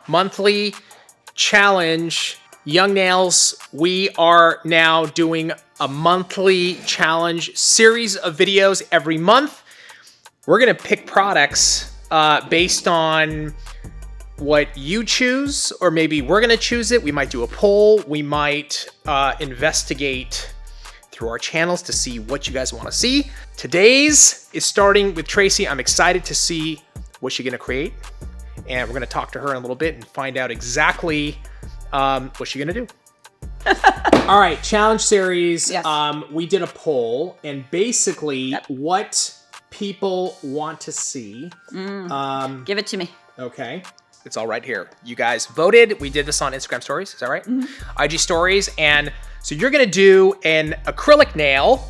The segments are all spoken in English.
monthly challenge. Young Nails, we are now doing a monthly challenge series of videos every month. We're gonna pick products based on what you choose, or maybe we're gonna choose it. We might do a poll. We might investigate through our channels to see what you guys wanna see. Today's is starting with Tracy. I'm excited to see what she's gonna create. And we're gonna talk to her in a little bit and find out exactly what's she gonna do. All right, challenge series. Yes. We did a poll, and basically what people want to see. Give it to me. Okay, it's all right here. You guys voted. We did this on Instagram stories. Is that right? IG stories. And so you're gonna do an acrylic nail,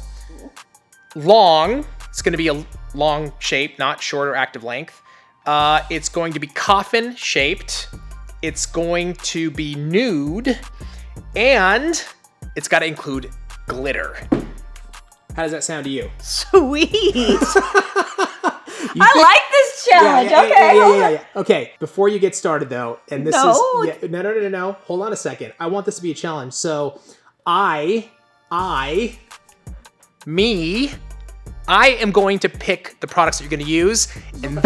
long. It's gonna be a long shape, not short or active length. It's going to be coffin shaped. It's going to be nude, and it's got to include glitter. How does that sound to you? Sweet. I like this challenge. Yeah. Okay, before you get started though, and this No. is no. Hold on a second. I want this to be a challenge. So, I am going to pick the products that you're going to use, and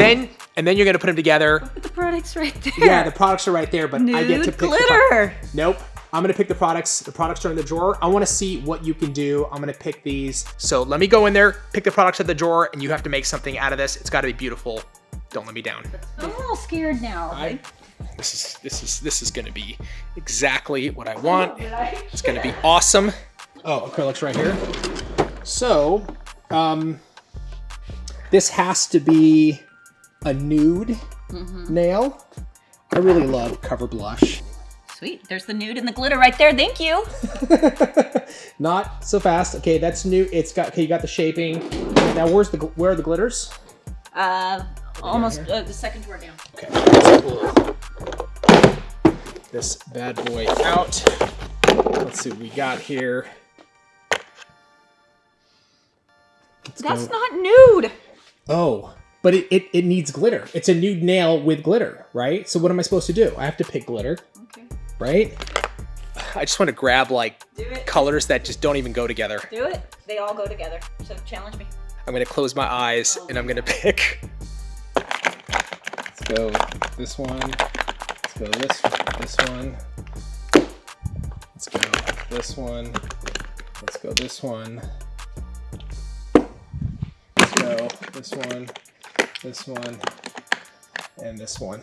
then you're going to put them together. Put the products right there. Yeah, the products are right there, but I get to Nude pick glitter. Nope. I'm going to pick the products. The products are in the drawer. I want to see what you can do. I'm going to pick these. So let me go in there, pick the products out of the drawer, and you have to make something out of this. It's got to be beautiful. Don't let me down. I'm a little scared now. This is going to be exactly what I want. It's going to be awesome. Oh, acrylic's right here. So, this has to be a nude nail. I really love cover blush. Sweet. There's the nude and the glitter right there. Thank you. Not so fast. Okay, that's new. It's got, okay, you got the shaping. Now where are the glitters? Almost the second drawer down. Okay, let's pull this bad boy out. Let's see what we got here. That's not nude. Oh, but it needs glitter. It's a nude nail with glitter, right? So what am I supposed to do? I have to pick glitter, Okay. right? I just want to grab like Do it. colors that just don't even go together. Do it. They all go together. So challenge me. I'm going to close my eyes and I'm going to pick. Let's go this one. Let's go this one. Let's go this one. Let's go this one. Let's go this one, and this one.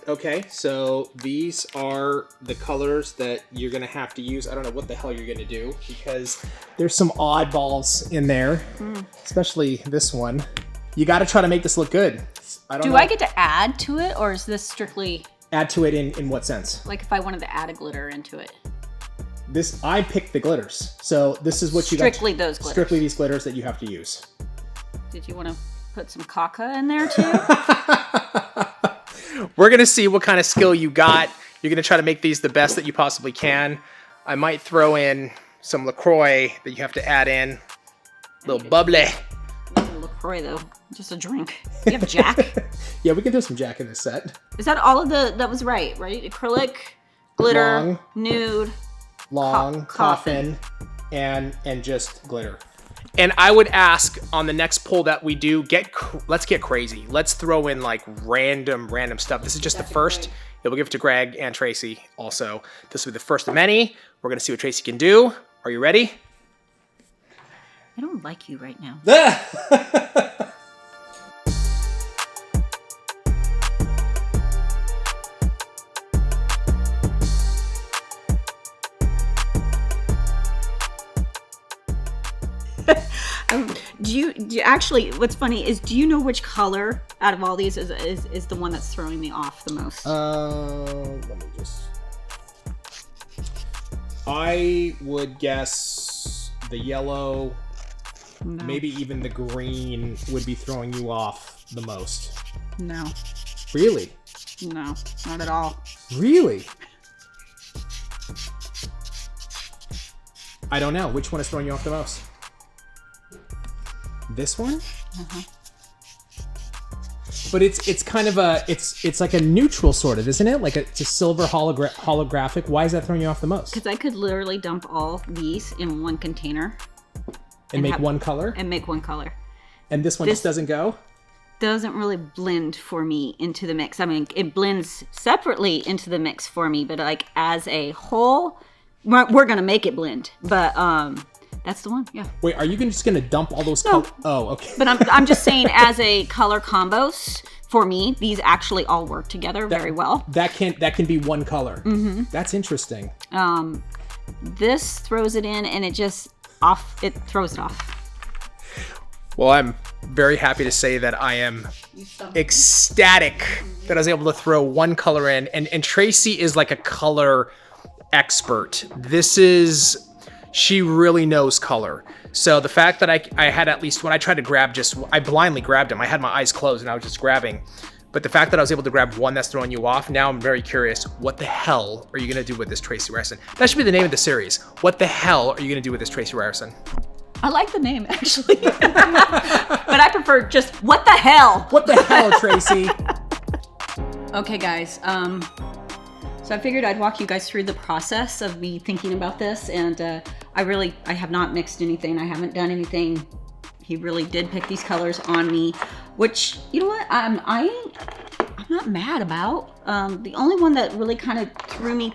Okay, so these are the colors that you're gonna have to use. I don't know what the hell you're gonna do because there's some oddballs in there, especially this one. You gotta try to make this look good. Do I get to add to it, or is this strictly Add to it in what sense? like if I wanted to add a glitter into it? I picked the glitters. So this is what you got. Strictly those glitters. Strictly these glitters that you have to use. Did you want to put some caca in there too? We're going to see what kind of skill you got. You're going to try to make these the best that you possibly can. I might throw in some LaCroix that you have to add in. A little bubbly. LaCroix though, just a drink. You have Jack? Yeah, we can throw some Jack in this set. Is that all of that was right? Acrylic, glitter, Long. nude. Long, Coffin. and just glitter. And I would ask on the next poll that we do, let's get crazy. Let's throw in like random stuff. This is just the first. Yeah, we'll give it to Greg and Tracy also. This will be the first of many. We're gonna see what Tracy can do. Are you ready? I don't like you right now. Do you actually, what's funny is, do you know which color out of all these is the one that's throwing me off the most? Let me just... I would guess the yellow, No. maybe even the green would be throwing you off the most. No. Really? No, not at all. Really? I don't know. Which one is throwing you off the most? This one? But it's kind of it's like a neutral sort of, isn't it? Like it's a silver holographic. Why is that throwing you off the most? Because I could literally dump all these in one container. And make one color? And make one color. And this one just doesn't go? Doesn't really blend for me into the mix. I mean, it blends separately into the mix for me, but like as a whole, we're gonna make it blend. But that's the one, yeah. Wait, are you just gonna dump all those colors? Oh, okay. But I'm just saying, as a color combos, for me, these actually all work together very well. That can be one color. Mm-hmm. That's interesting. This throws it in, and it throws it off. Well, I'm very happy to say that I am ecstatic that I was able to throw one color in. And Tracy is like a color expert. She really knows color. So the fact that I had at least, when I tried to grab I blindly grabbed them. I had my eyes closed and I was just grabbing. But the fact that I was able to grab one that's throwing you off, now I'm very curious. What the hell are you going to do with this Tracy Ryerson? That should be the name of the series. What the hell are you going to do with this Tracy Ryerson? I like the name, actually. But I prefer just, what the hell? What the hell, Tracy? Okay, guys. So I figured I'd walk you guys through the process of me thinking about this. And I have not mixed anything. I haven't done anything. He really did pick these colors on me, which, you know what, I'm not mad about. The only one that really kind of threw me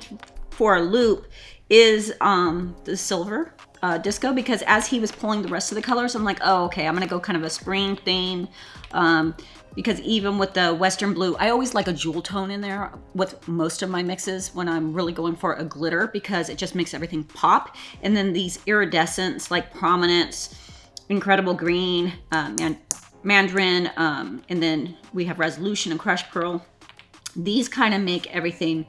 for a loop is the silver disco, because as he was pulling the rest of the colors, I'm like, oh, okay, I'm gonna go kind of a spring theme, because even with the Western blue, I always like a jewel tone in there with most of my mixes when I'm really going for a glitter, because it just makes everything pop. And then these iridescents like Prominence, Incredible Green, Mandarin, and then we have Resolution and Crushed Pearl. These kind of make everything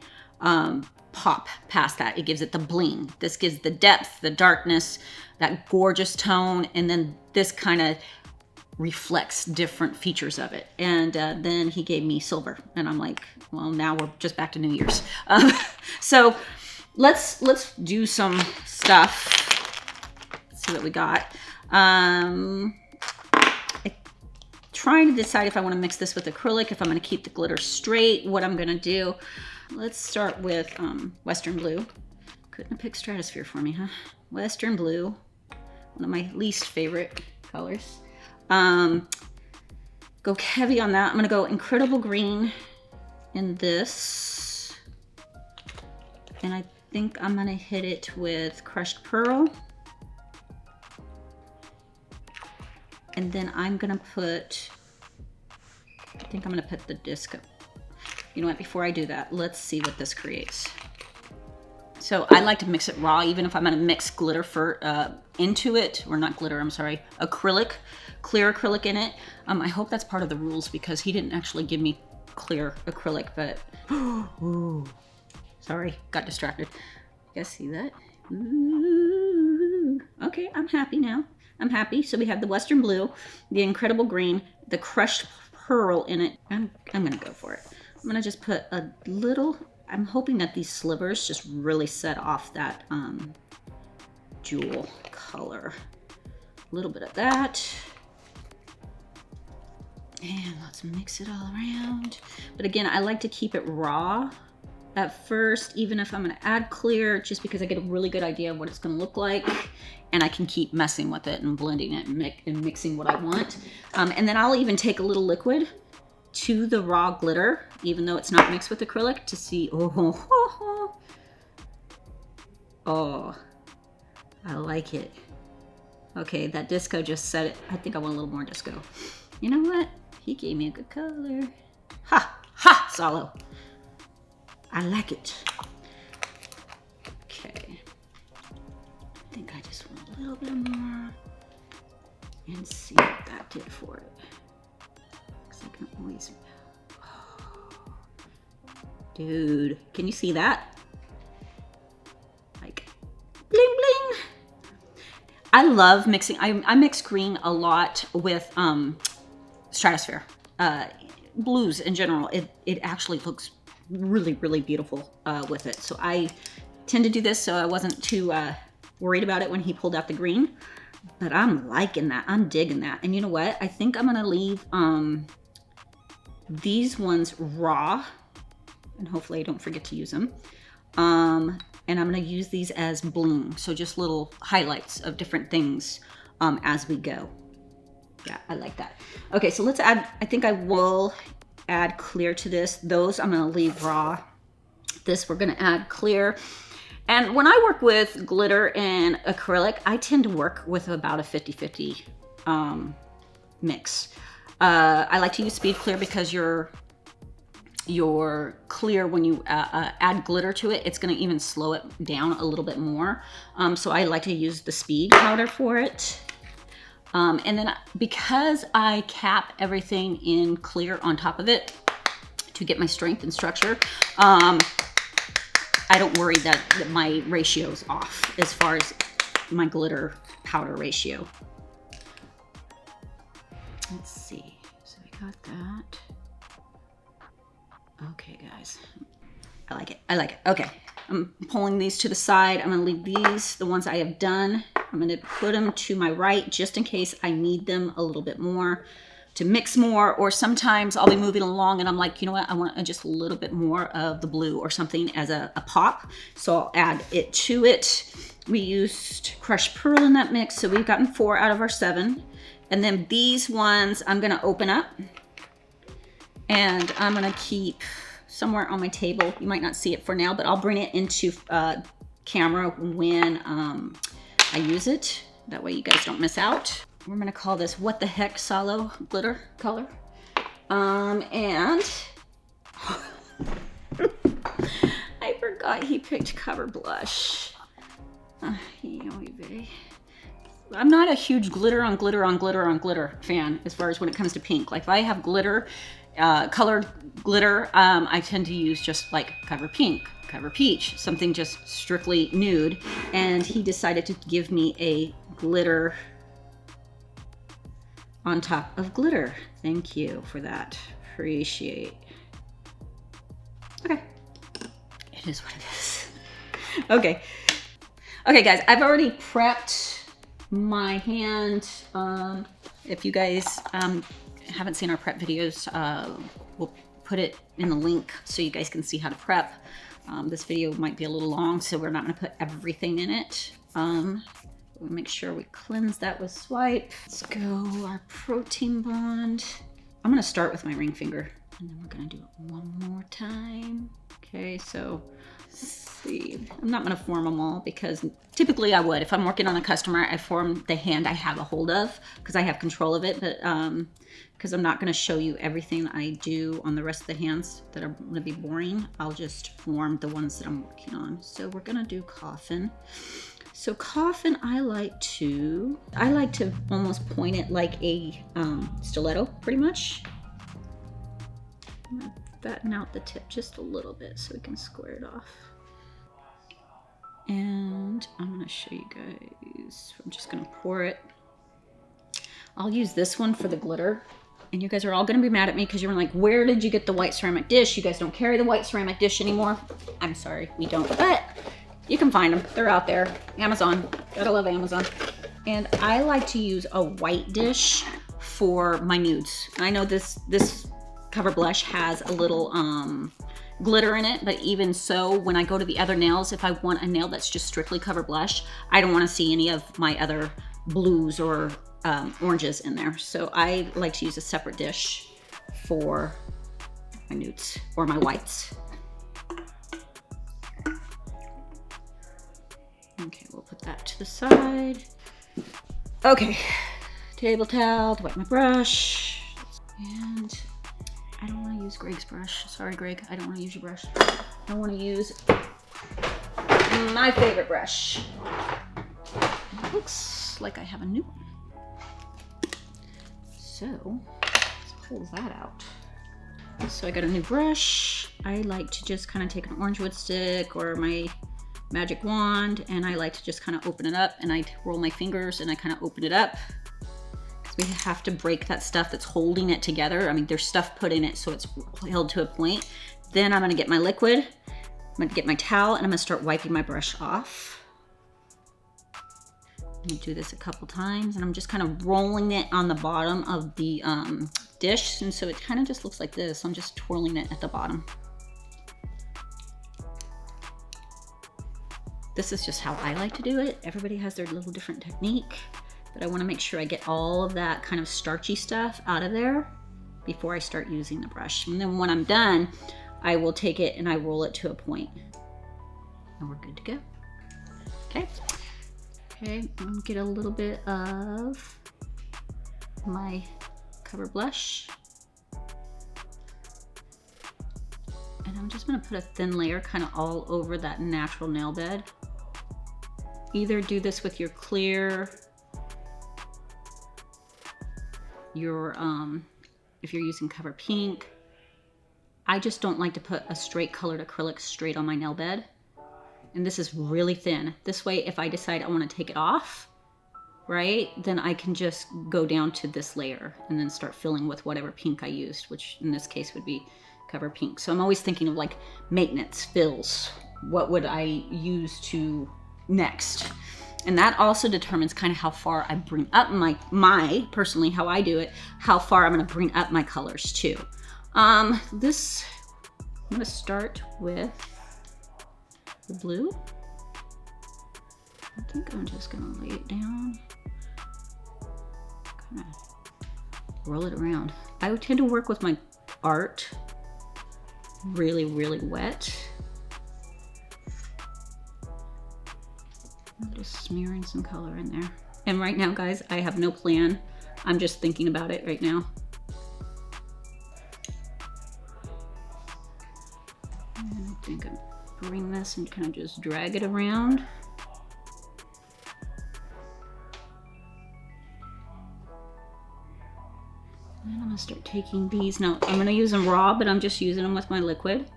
pop past that. It gives it the bling. This gives the depth, the darkness, that gorgeous tone, and then this kind of reflects different features of it. And then he gave me silver, and I'm like, well, now we're just back to New Year's. So let's do some stuff. Let's see what we got. I'm trying to decide if I want to mix this with acrylic, if I'm going to keep the glitter straight, what I'm going to do. Let's start with Western blue. Couldn't have picked Stratosphere for me, huh? Western blue, one of my least favorite colors. Go heavy on that. I'm going to go Incredible Green in this. And I think I'm going to hit it with Crushed Pearl. And then I'm going to put, I think I'm going to put the disco. You know what, before I do that, let's see what this creates. So I like to mix it raw, even if I'm gonna mix glitter into it, or not glitter, I'm sorry, acrylic, clear acrylic in it. I hope that's part of the rules, because he didn't actually give me clear acrylic, but, ooh, sorry, got distracted. You guys see that? Ooh. Okay, I'm happy now. I'm happy. So we have the Western blue, the Incredible Green, the Crushed Pearl in it. I'm gonna go for it. I'm gonna just put a little, I'm hoping that these slivers just really set off that jewel color. A little bit of that. And let's mix it all around. But again, I like to keep it raw at first, even if I'm gonna add clear, just because I get a really good idea of what it's gonna look like. And I can keep messing with it and blending it and mixing what I want. And then I'll even take a little liquid to the raw glitter, even though it's not mixed with acrylic, to see, oh, I like it. Okay, that disco just said it. I think I want a little more disco. You know what? He gave me a good color. Ha, Salo. I like it. Okay. I think I just want a little bit more and see what that did for it. I can always, dude, can you see that? Like, bling bling. I love mixing. I mix green a lot with Stratosphere, blues in general. It actually looks really, really beautiful with it. So I tend to do this, so I wasn't too worried about it when he pulled out the green. But I'm liking that. I'm digging that. And you know what? I think I'm gonna leave these ones raw, and hopefully I don't forget to use them. And I'm gonna use these as bling, so just little highlights of different things as we go. Yeah, I like that. Okay, so let's add, I think I will add clear to this. Those I'm gonna leave raw. This we're gonna add clear. And when I work with glitter and acrylic, I tend to work with about a 50-50 mix. I like to use speed clear because your clear, when you add glitter to it, it's gonna even slow it down a little bit more. So I like to use the speed powder for it. And then because I cap everything in clear on top of it to get my strength and structure, I don't worry that my ratio's off as far as my glitter powder ratio. Let's see, so we got that. Okay, guys, I like it, I like it. Okay, I'm pulling these to the side. I'm gonna leave these, the ones I have done. I'm gonna put them to my right just in case I need them a little bit more to mix more, or sometimes I'll be moving along and I'm like, you know what, I want just a little bit more of the blue or something as a pop. So I'll add it to it. We used crushed pearl in that mix, so we've gotten 4 out of our 7. And then these ones I'm gonna open up and I'm gonna keep somewhere on my table. You might not see it for now, but I'll bring it into camera when I use it. That way you guys don't miss out. We're gonna call this What the Heck Salo glitter color. And I forgot he picked Cover Blush. I'm not a huge glitter on glitter on glitter on glitter fan as far as when it comes to pink. Like if I have glitter, colored glitter, I tend to use just like Cover Pink, Cover Peach, something just strictly nude. And he decided to give me a glitter on top of glitter. Thank you for that. Appreciate. Okay. It is what it is. Okay. Okay, guys, I've already prepped my hand. If you guys haven't seen our prep videos, we'll put it in the link so you guys can see how to prep. This video might be a little long, so we're not gonna put everything in it. We'll make sure we cleanse that with swipe. Let's go our protein bond. I'm gonna start with my ring finger and then we're gonna do it one more time. Okay, so let's see. I'm not gonna form them all because typically I would. If I'm working on a customer, I form the hand I have a hold of because I have control of it, but because I'm not gonna show you everything I do on the rest of the hands that are gonna be boring, I'll just form the ones that I'm working on. So we're gonna do COFFIN. So COFFIN, I like to almost point it like a stiletto, pretty much. I'm gonna fatten out the tip just a little bit so we can square it off. And I'm gonna show you guys, I'm just gonna pour it. I'll use this one for the glitter. And you guys are all gonna be mad at me because you're like, where did you get the white ceramic dish? You guys don't carry the white ceramic dish anymore. I'm sorry, we don't, but you can find them, they're out there. Amazon, gotta love Amazon. And I like to use a white dish for my nudes. I know this Cover Blush has a little glitter in it, but even so, when I go to the other nails, if I want a nail that's just strictly Cover Blush, I don't wanna see any of my other blues or oranges in there. So I like to use a separate dish for my nudes or my whites. Okay, we'll put that to the side. Okay, table towel to wipe my brush. And I don't want to use Greg's brush. Sorry, Greg, I don't want to use your brush. I want to use my favorite brush. It looks like I have a new one. So, let's pull that out. So I got a new brush. I like to just kind of take an orange wood stick or my magic wand, and I like to just kind of open it up, and I roll my fingers and I kind of open it up because we have to break that stuff that's holding it together. I mean, there's stuff put in it so it's held to a point. Then I'm gonna get my liquid, I'm gonna get my towel, and I'm gonna start wiping my brush off. I'm gonna do this a couple times, and I'm just kind of rolling it on the bottom of the dish, and so it kind of just looks like this. I'm just twirling it at the bottom. This is just how I like to do it. Everybody has their little different technique, but I want to make sure I get all of that kind of starchy stuff out of there before I start using the brush. And then when I'm done, I will take it and I roll it to a point, and we're good to go. Okay. Okay, I'm gonna get a little bit of my cover blush. And I'm just gonna put a thin layer kind of all over that natural nail bed. Either do this with your clear, your, if you're using Cover Pink. I just don't like to put a straight colored acrylic straight on my nail bed. And this is really thin. This way, if I decide I want to take it off, right, then I can just go down to this layer and then start filling with whatever pink I used, which in this case would be Cover Pink. So I'm always thinking of like maintenance, fills. What would I use to next? And that also determines kind of how far I bring up my personally, how I do it, how far I'm going to bring up my colors too. I'm going to start with the blue. I think I'm just gonna lay it down, kind of roll it around. I tend to work with my art really, really wet. I'm just smearing some color in there. And right now, guys, I have no plan. I'm just thinking about it right now. And I think I'm bring this and kind of just drag it around. And I'm gonna start taking these. Now I'm gonna use them raw, but I'm just using them with my liquid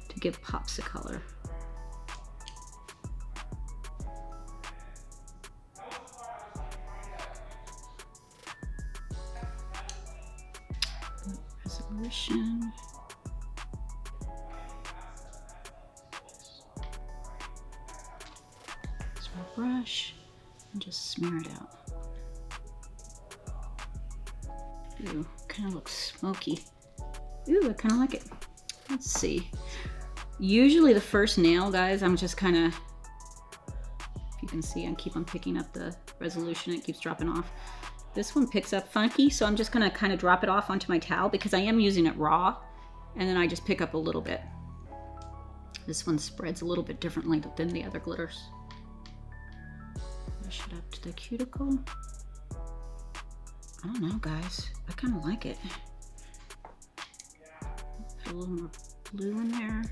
to give pops of color. Resolution. Brush and just smear it out. Ooh, kind of looks smoky. Ooh, I kind of like it. Let's see. Usually the first nail, guys, I'm just kind of, if you can see, I keep on picking up the resolution. It keeps dropping off. This one picks up funky, so I'm just going to kind of drop it off onto my towel because I am using it raw, and then I just pick up a little bit. This one spreads a little bit differently than the other glitters. Push it up to the cuticle. I don't know, guys. I kind of like it. Put a little more blue in there.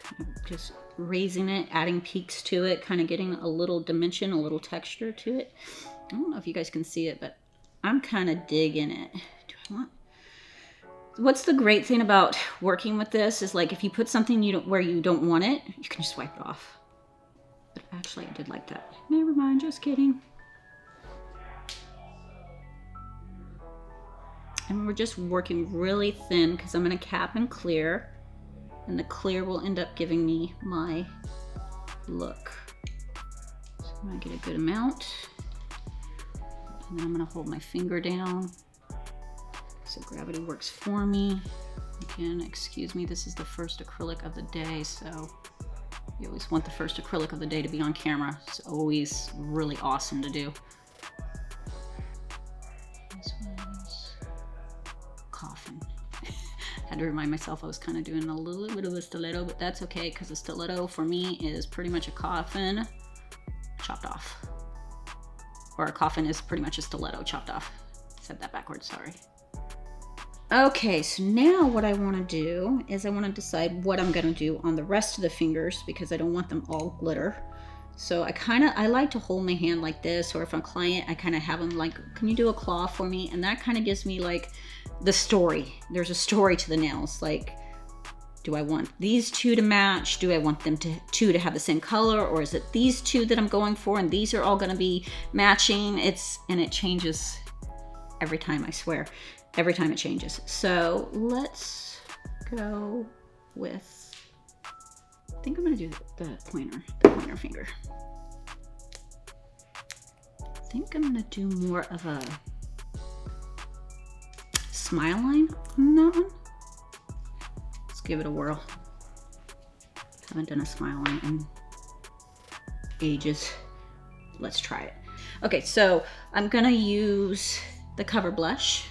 Kind of just raising it, adding peaks to it, kind of getting a little dimension, a little texture to it. I don't know if you guys can see it, but I'm kind of digging it. Do I want... What's the great thing about working with this is, like, if you put something where you don't want it, you can just wipe it off. But actually, I did like that. Never mind, just kidding. And we're just working really thin because I'm going to cap and clear. And the clear will end up giving me my look. So I'm going to get a good amount. And then I'm going to hold my finger down. So gravity works for me. Again, excuse me, this is the first acrylic of the day, so you always want the first acrylic of the day to be on camera. It's always really awesome to do. This one's COFFIN. Had to remind myself I was kind of doing a little bit of a stiletto, but that's okay because a stiletto for me is pretty much a COFFIN chopped off. Or a COFFIN is pretty much a stiletto chopped off. Said that backwards, sorry. Okay, so now what I want to do is I want to decide what I'm going to do on the rest of the fingers because I don't want them all glitter. So I like to hold my hand like this, or if I'm a client, I kind of have them like, can you do a claw for me? And that kind of gives me like the story. There's a story to the nails. Like, do I want these two to match? Do I want them to have the same color? Or is it these two that I'm going for and these are all going to be matching? And it changes every time, I swear. Every time it changes. So let's go with, I think I'm gonna do the pointer finger. I think I'm gonna do more of a smile line on that one. Let's give it a whirl. Haven't done a smile line in ages. Let's try it. Okay, so I'm gonna use the Cover Blush.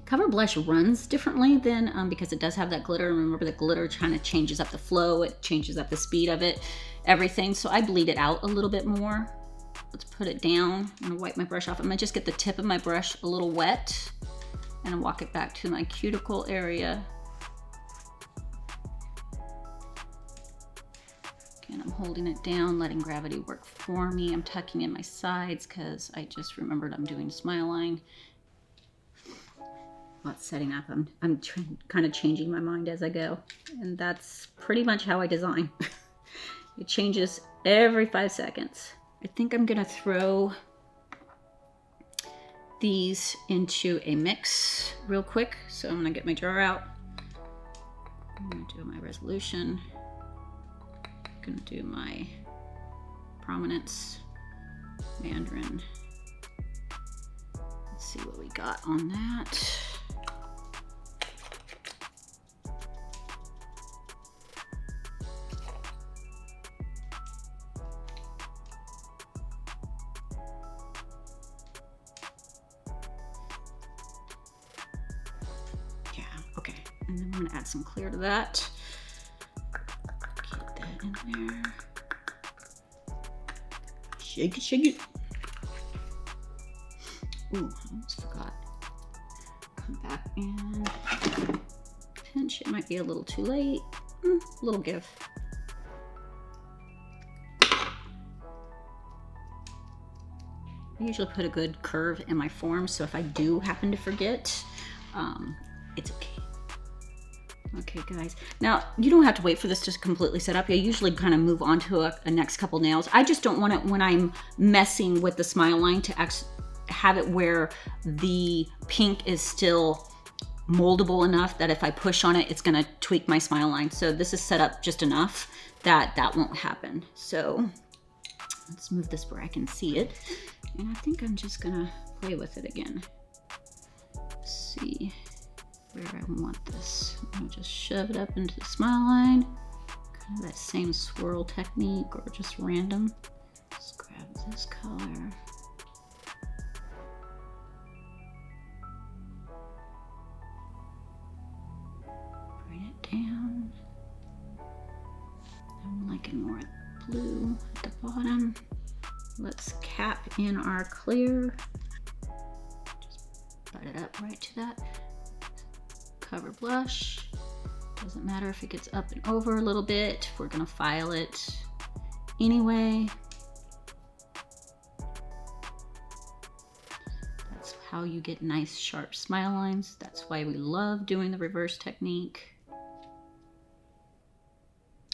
Cover Blush runs differently than, because it does have that glitter. Remember, the glitter kind of changes up the flow, it changes up the speed of it, everything. So I bleed it out a little bit more. Let's put it down. I'm gonna wipe my brush off. I'm gonna just get the tip of my brush a little wet and walk it back to my cuticle area. Again, I'm holding it down, letting gravity work for me. I'm tucking in my sides because I just remembered I'm doing a smile line. While it's setting up, I'm kind of changing my mind as I go. And that's pretty much how I design. It changes every 5 seconds. I think I'm gonna throw these into a mix real quick. So I'm gonna get my jar out. I'm gonna do my resolution. I'm gonna do my Prominence, Mandarin. Let's see what we got on that. And then I'm gonna add some clear to that. Get that in there. Shake it, shake it. Ooh, I almost forgot. Come back and pinch. It might be a little too late. A little give. I usually put a good curve in my form, so if I do happen to forget, it's okay. Okay, guys. Now, you don't have to wait for this to completely set up. I usually kind of move on to a next couple nails. I just don't want it, when I'm messing with the smile line, to have it where the pink is still moldable enough that if I push on it, it's gonna tweak my smile line. So this is set up just enough that that won't happen. So let's move this where I can see it. And I think I'm just gonna play with it again. Let's see where I want this. I'm gonna just shove it up into the smile line. Kind of that same swirl technique, or just random. Just grab this color. Bring it down. I'm liking more blue at the bottom. Let's cap in our clear. Just butt it up right to that. Cover blush. Doesn't matter if it gets up and over a little bit. We're gonna file it anyway. That's how you get nice sharp smile lines. That's why we love doing the reverse technique.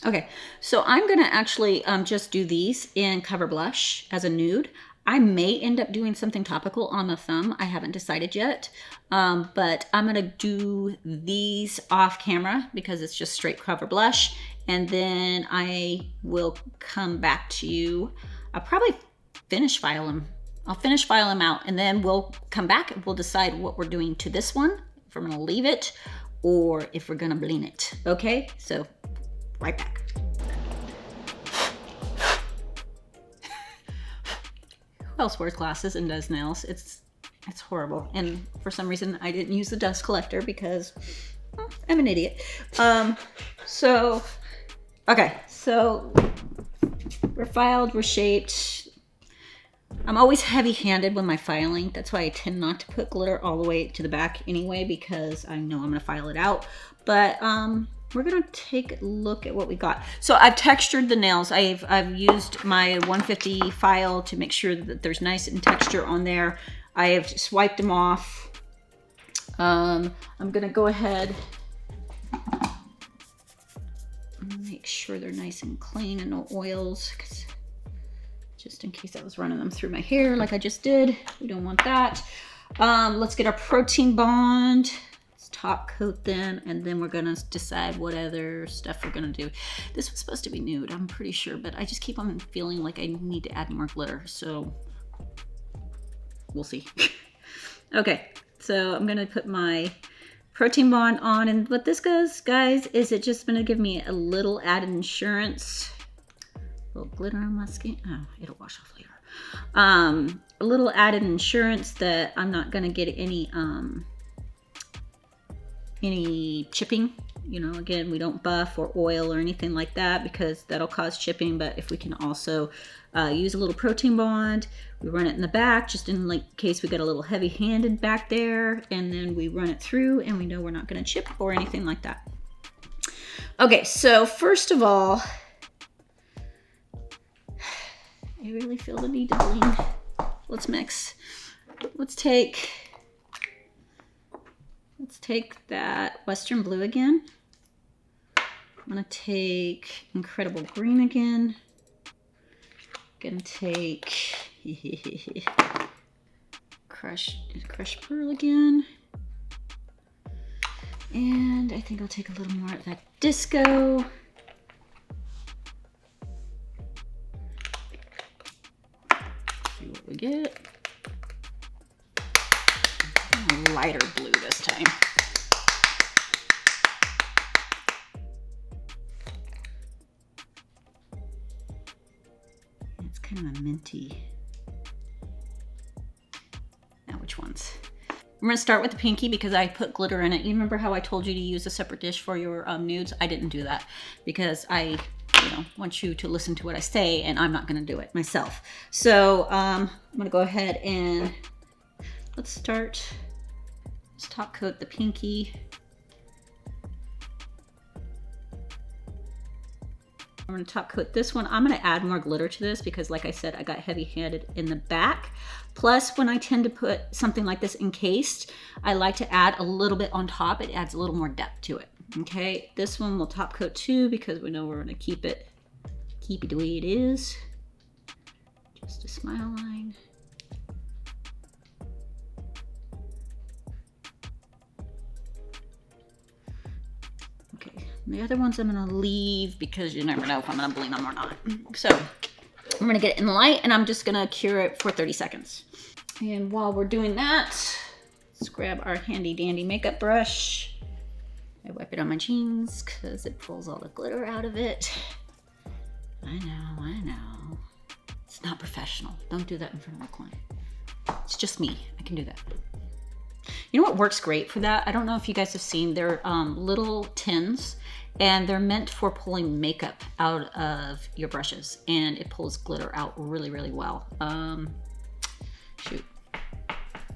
Okay, so I'm gonna actually just do these in Cover Blush as a nude. I may end up doing something topical on the thumb. I haven't decided yet, but I'm gonna do these off camera because it's just straight Cover Blush, and then I will come back to you. I'll probably finish file them. I'll finish file them out, and then we'll come back and we'll decide what we're doing to this one, if we're gonna leave it or if we're gonna bling it. Okay, so right back. Who else wears glasses and does nails? It's horrible. And for some reason I didn't use the dust collector because I'm an idiot. So we're filed, we're shaped. I'm always heavy-handed when my filing. That's why I tend not to put glitter all the way to the back anyway, because I know I'm gonna file it out. But we're gonna take a look at what we got. So I've textured the nails. I've used my 150 file to make sure that there's nice and texture on there. I have swiped them off. I'm gonna go ahead and make sure they're nice and clean and no oils, just in case I was running them through my hair like I just did. We don't want that. Let's get our protein bond. Let's top coat them, and then we're gonna decide what other stuff we're gonna do. This was supposed to be nude, I'm pretty sure, but I just keep on feeling like I need to add more glitter, so we'll see. Okay, so I'm gonna put my protein bond on, and what this does, guys, is it just gonna give me a little added insurance. A little glitter on my skin. Oh, it'll wash off later. A little added insurance that I'm not gonna get any chipping. You know, again, we don't buff or oil or anything like that because that'll cause chipping. But if we can also use a little protein bond, we run it in the back just in like case we get a little heavy-handed back there, and then we run it through and we know we're not going to chip or anything like that. Okay, so first of all, I really feel the need to bling. Let's mix. Let's take that Western blue again. I'm gonna take Incredible Green again. Gonna take Crushed Pearl again. And I think I'll take a little more of that Disco. See what we get. A lighter blue this time. It's kind of a minty. Now which ones? I'm going to start with the pinky because I put glitter in it. You remember how I told you to use a separate dish for your nudes? I didn't do that because I want you to listen to what I say, and I'm not going to do it myself. So I'm going to go ahead and let's start. Let's top coat the pinky. I'm going to top coat this one. I'm going to add more glitter to this because, like I said, I got heavy-handed in the back. Plus, when I tend to put something like this encased, I like to add a little bit on top. It adds a little more depth to it. Okay, this one we'll top coat too because we know we're going to keep it the way it is. Just a smile line. Okay, the other ones I'm going to leave because you never know if I'm going to bling them or not. So I'm going to get it in light, and I'm just going to cure it for 30 seconds. And while we're doing that, let's grab our handy dandy makeup brush. I wipe it on my jeans because it pulls all the glitter out of it. I know. It's not professional. Don't do that in front of a client. It's just me. I can do that. You know what works great for that? I don't know if you guys have seen, they're little tins, and they're meant for pulling makeup out of your brushes, and it pulls glitter out really, really well. Shoot,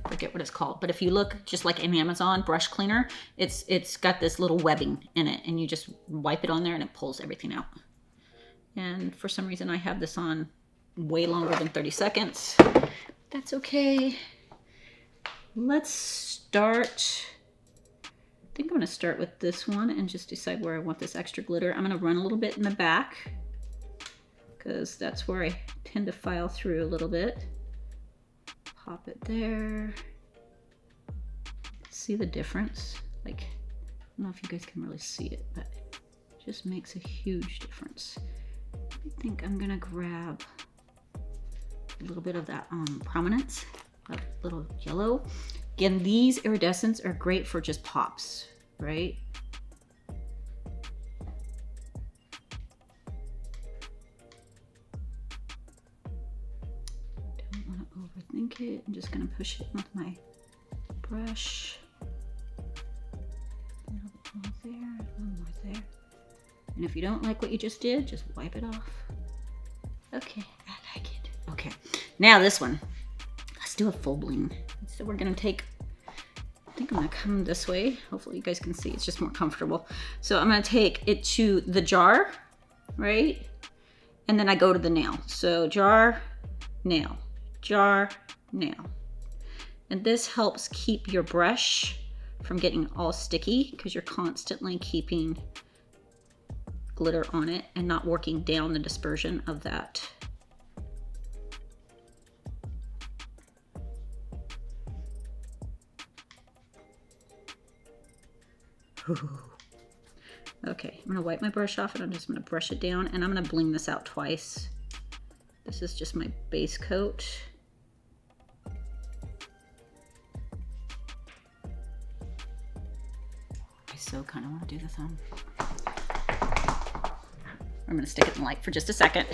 forget what it's called, but if you look just like an Amazon brush cleaner, it's got this little webbing in it, and you just wipe it on there and it pulls everything out. And for some reason I have this on way longer than 30 seconds. That's okay. Let's start. I think I'm going to start with this one and just decide where I want this extra glitter. I'm going to run a little bit in the back because that's where I tend to file through a little bit. Pop it there. See the difference? Like, I don't know if you guys can really see it, but it just makes a huge difference. I think I'm going to grab a little bit of that Prominence. A little yellow. Again, these iridescents are great for just pops, right? Don't want to overthink it. I'm just going to push it with my brush. A little bit more there, a little more there. And if you don't like what you just did, just wipe it off. Okay, I like it. Okay, now this one. Let's do a full bling. So we're gonna take, I think I'm gonna come this way. Hopefully you guys can see, it's just more comfortable. So I'm gonna take it to the jar, right? And then I go to the nail. So jar, nail, jar, nail. And this helps keep your brush from getting all sticky because you're constantly keeping glitter on it and not working down the dispersion of that. Okay, I'm gonna wipe my brush off and I'm just gonna brush it down, and I'm gonna bling this out twice. This is just my base coat. I so kind of want to do the thumb. I'm gonna stick it in the light for just a second.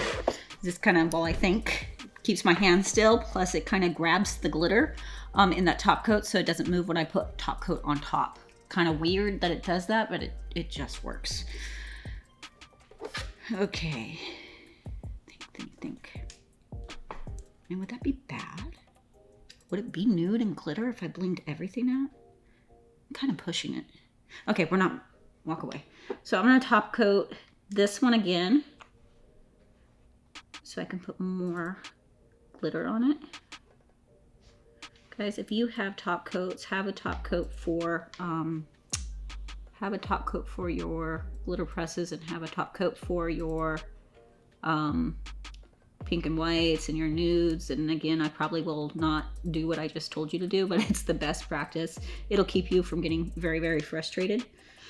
This kind of, well, I think, keeps my hand still, plus it kind of grabs the glitter in that top coat so it doesn't move when I put top coat on top. Kind of weird that it does that, but it just works. Okay. Think. And would that be bad? Would it be nude and glitter if I blinged everything out? I'm kind of pushing it. Okay, we're not, walk away. So I'm gonna top coat this one again so I can put more glitter on it. Guys, if you have top coats, have a top coat for your glitter presses, and have a top coat for your pink and whites and your nudes. And again, I probably will not do what I just told you to do, but it's the best practice. It'll keep you from getting very, very frustrated.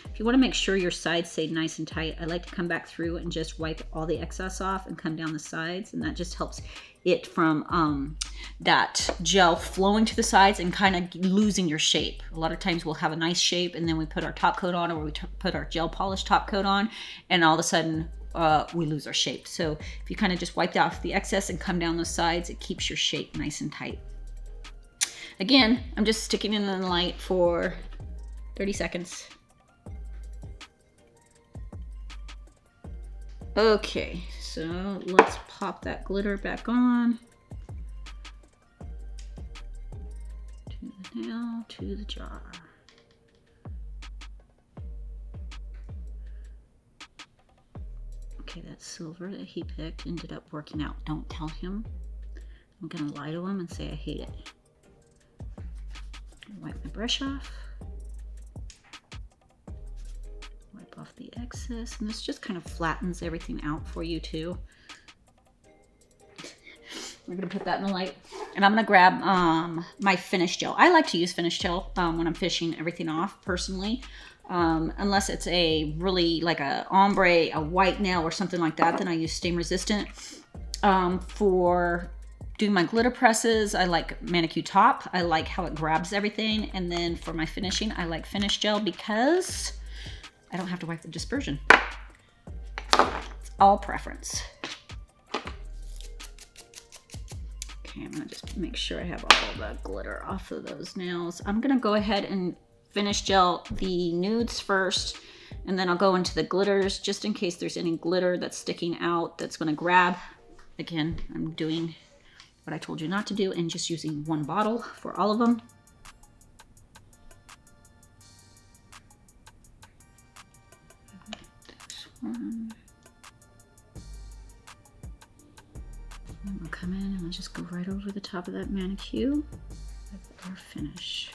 If you want to make sure your sides stay nice and tight, I like to come back through and just wipe all the excess off and come down the sides, and that just helps it from that gel flowing to the sides and kind of losing your shape. A lot of times we'll have a nice shape and then we put our top coat on, or we put our gel polish top coat on, and all of a sudden we lose our shape. So if you kind of just wipe off the excess and come down the sides, it keeps your shape nice and tight. Again, I'm just sticking it in the light for 30 seconds. Okay, so let's pop that glitter back on. To the nail, to the jar. Okay, that silver that he picked ended up working out. Don't tell him. I'm gonna lie to him and say I hate it. Wipe my brush off. Off the excess, and this just kind of flattens everything out for you too. We're gonna put that in the light, and I'm gonna grab my finish gel. I like to use finish gel when I'm finishing everything off personally, unless it's a really like a ombre, a white nail or something like that, then I use stain resistant. For doing my glitter presses, I like manicure top. I like how it grabs everything, and then for my finishing, I like finish gel because I don't have to wipe the dispersion. It's all preference. Okay, I'm gonna just make sure I have all the glitter off of those nails. I'm gonna go ahead and finish gel the nudes first, and then I'll go into the glitters just in case there's any glitter that's sticking out that's gonna grab. Again, I'm doing what I told you not to do and just using one bottle for all of them. And we'll come in and we'll just go right over the top of that manicure with our finish.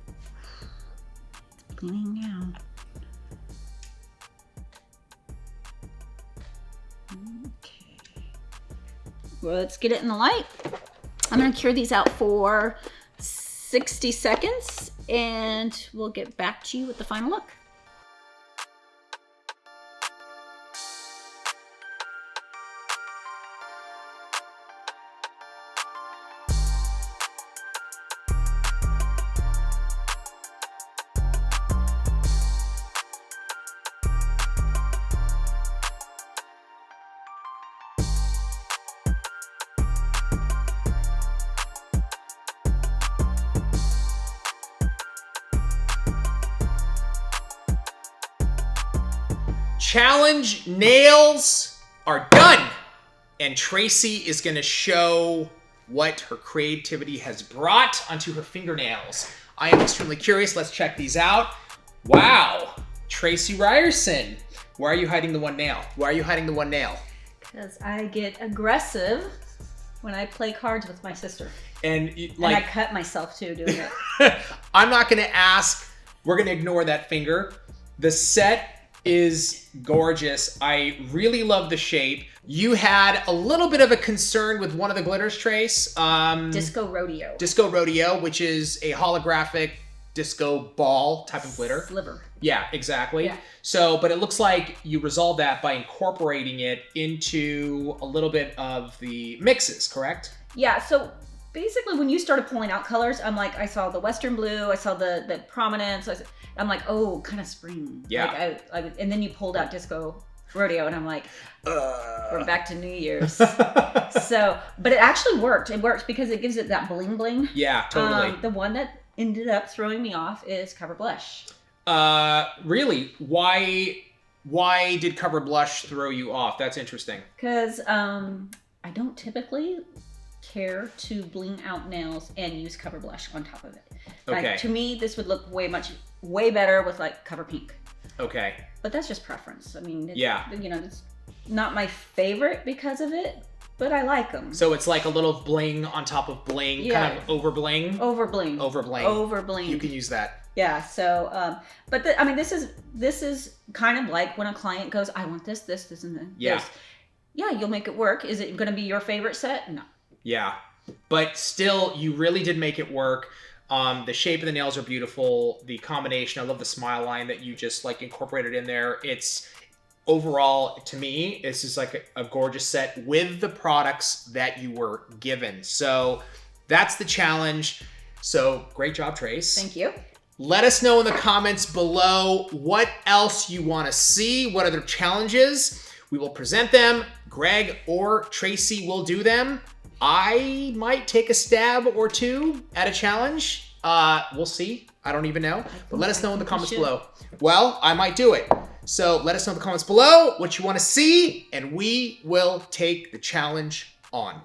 It's bleeding down. Okay. Well, let's get it in the light. I'm going to cure these out for 60 seconds and we'll get back to you with the final look. Challenge nails are done, and Tracy is going to show what her creativity has brought onto her fingernails. I am extremely curious. Let's check these out. Wow, Tracy Ryerson. Why are you hiding the one nail? Why are you hiding the one nail? Because I get aggressive when I play cards with my sister. And I cut myself too doing it. I'm not going to ask. We're going to ignore that finger. The set is gorgeous. I really love the shape. You had a little bit of a concern with one of the glitters, Trace. Disco Rodeo. Disco Rodeo, which is a holographic disco ball type of glitter. Sliver. Yeah, exactly. Yeah. So, but it looks like you resolved that by incorporating it into a little bit of the mixes, correct? Yeah, so basically when you started pulling out colors, I'm like, I saw the Western blue, I saw the Prominence, I'm like, oh, kind of spring. Yeah. Like, and then you pulled out Disco Rodeo, and I'm like, we're back to New Year's. So, but it actually worked. It worked because it gives it that bling bling. Yeah, totally. The one that ended up throwing me off is Cover Blush. Really? Why did Cover Blush throw you off? That's interesting. Because I don't typically care to bling out nails and use Cover Blush on top of it. Okay. Like, to me, this would look way better with like Cover Pink. Okay. But that's just preference. I mean, yeah. You know, it's not my favorite because of it, but I like them. So it's like a little bling on top of bling, kind of over bling. Over bling. Over bling. Over bling. You can use that. Yeah. So, but I mean, this is kind of like when a client goes, "I want this, and then this." Yeah, you'll make it work. Is it going to be your favorite set? No. Yeah, but still, you really did make it work. The shape of the nails are beautiful. The combination, I love the smile line that you just like incorporated in there. It's overall, to me, this is like a gorgeous set with the products that you were given. So that's the challenge. So great job, Trace. Thank you. Let us know in the comments below what else you want to see, what other challenges. We will present them. Greg or Tracy will do them. I might take a stab or two at a challenge. We'll see. I don't even know. But let us know in the comments below. Well, I might do it. So let us know in the comments below what you want to see, and we will take the challenge on.